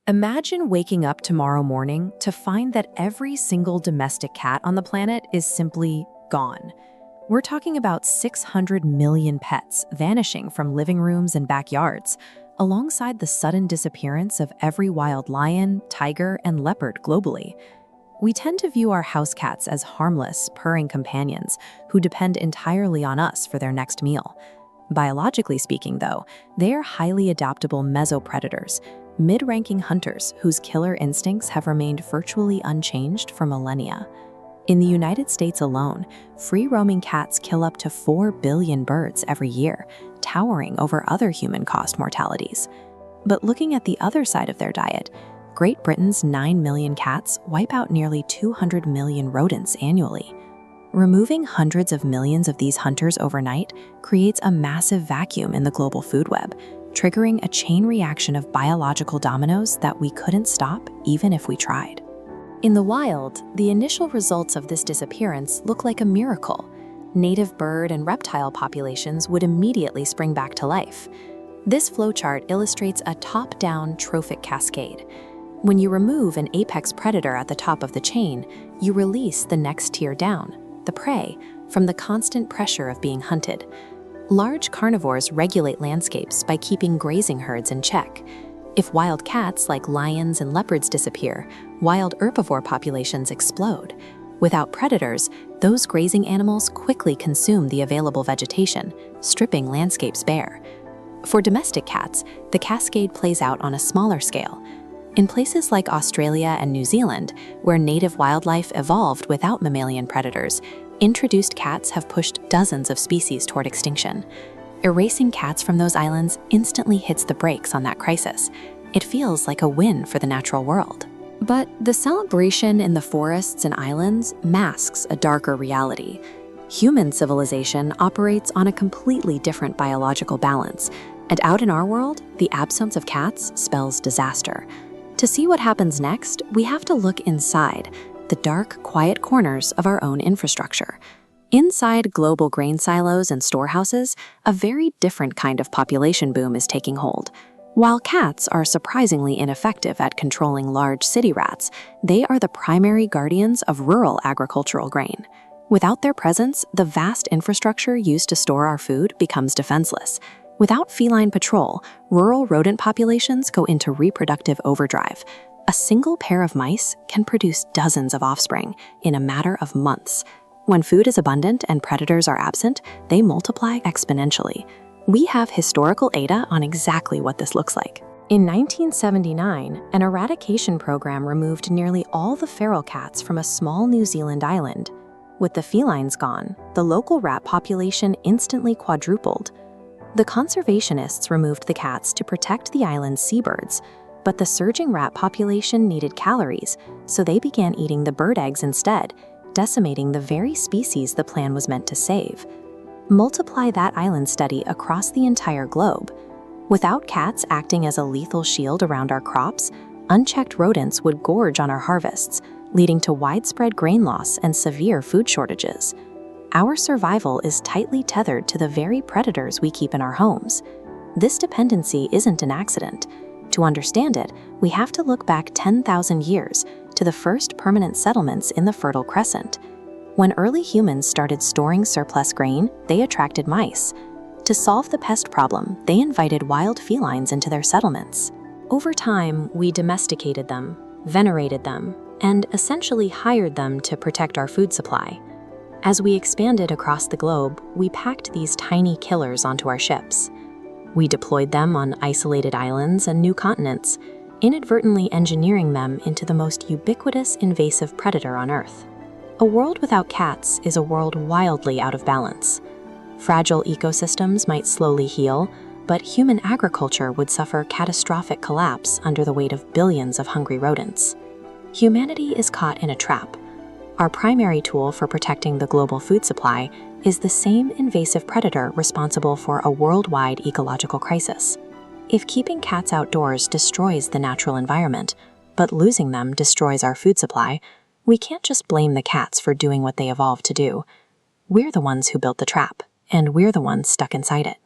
Imagine waking up tomorrow morning to find that every single domestic cat on the planet is simply gone. We're talking about 600 million pets vanishing from living rooms and backyards, alongside the sudden disappearance of every wild lion, tiger, and leopard globally. We tend to view our house cats as harmless, purring companions who depend entirely on us for their next meal. Biologically speaking, though, they are highly adaptable mesopredators, mid-ranking hunters whose killer instincts have remained virtually unchanged for millennia. In the United States alone, free-roaming cats kill up to 4 billion birds every year, towering over other human-caused mortalities. But looking at the other side of their diet, Great Britain's 9 million cats wipe out nearly 200 million rodents annually. Removing hundreds of millions of these hunters overnight creates a massive vacuum in the global food web, triggering a chain reaction of biological dominoes that we couldn't stop even if we tried. In the wild, the initial results of this disappearance look like a miracle. Native bird and reptile populations would immediately spring back to life. This flowchart illustrates a top-down trophic cascade. When you remove an apex predator at the top of the chain, you release the next tier down, the prey, from the constant pressure of being hunted. Large carnivores regulate landscapes by keeping grazing herds in check. If wild cats like lions and leopards disappear, wild herbivore populations explode. Without predators, those grazing animals quickly consume the available vegetation, stripping landscapes bare. For domestic cats, the cascade plays out on a smaller scale. In places like Australia and New Zealand, where native wildlife evolved without mammalian predators, introduced cats have pushed dozens of species toward extinction. Erasing cats from those islands instantly hits the brakes on that crisis. It feels like a win for the natural world. But the celebration in the forests and islands masks a darker reality. Human civilization operates on a completely different biological balance, and out in our world, the absence of cats spells disaster. To see what happens next, we have to look inside, the dark, quiet corners of our own infrastructure. Inside global grain silos and storehouses, a very different kind of population boom is taking hold. While cats are surprisingly ineffective at controlling large city rats, they are the primary guardians of rural agricultural grain. Without their presence, the vast infrastructure used to store our food becomes defenseless. Without feline patrol, rural rodent populations go into reproductive overdrive. A single pair of mice can produce dozens of offspring in a matter of months. When food is abundant and predators are absent, they multiply exponentially. We have historical data on exactly what this looks like. In 1979, an eradication program removed nearly all the feral cats from a small New Zealand island. With the felines gone, the local rat population instantly quadrupled. The conservationists removed the cats to protect the island's seabirds, but the surging rat population needed calories, so they began eating the bird eggs instead, decimating the very species the plan was meant to save. Multiply that island study across the entire globe. Without cats acting as a lethal shield around our crops, unchecked rodents would gorge on our harvests, leading to widespread grain loss and severe food shortages. Our survival is tightly tethered to the very predators we keep in our homes. This dependency isn't an accident. To understand it, we have to look back 10,000 years to the first permanent settlements in the Fertile Crescent. When early humans started storing surplus grain, they attracted mice. To solve the pest problem, they invited wild felines into their settlements. Over time, we domesticated them, venerated them, and essentially hired them to protect our food supply. As we expanded across the globe, we packed these tiny killers onto our ships. We deployed them on isolated islands and new continents, inadvertently engineering them into the most ubiquitous invasive predator on Earth. A world without cats is a world wildly out of balance. Fragile ecosystems might slowly heal, but human agriculture would suffer catastrophic collapse under the weight of billions of hungry rodents. Humanity is caught in a trap. Our primary tool for protecting the global food supply is the same invasive predator responsible for a worldwide ecological crisis. If keeping cats outdoors destroys the natural environment, but losing them destroys our food supply, we can't just blame the cats for doing what they evolved to do. We're the ones who built the trap, and we're the ones stuck inside it.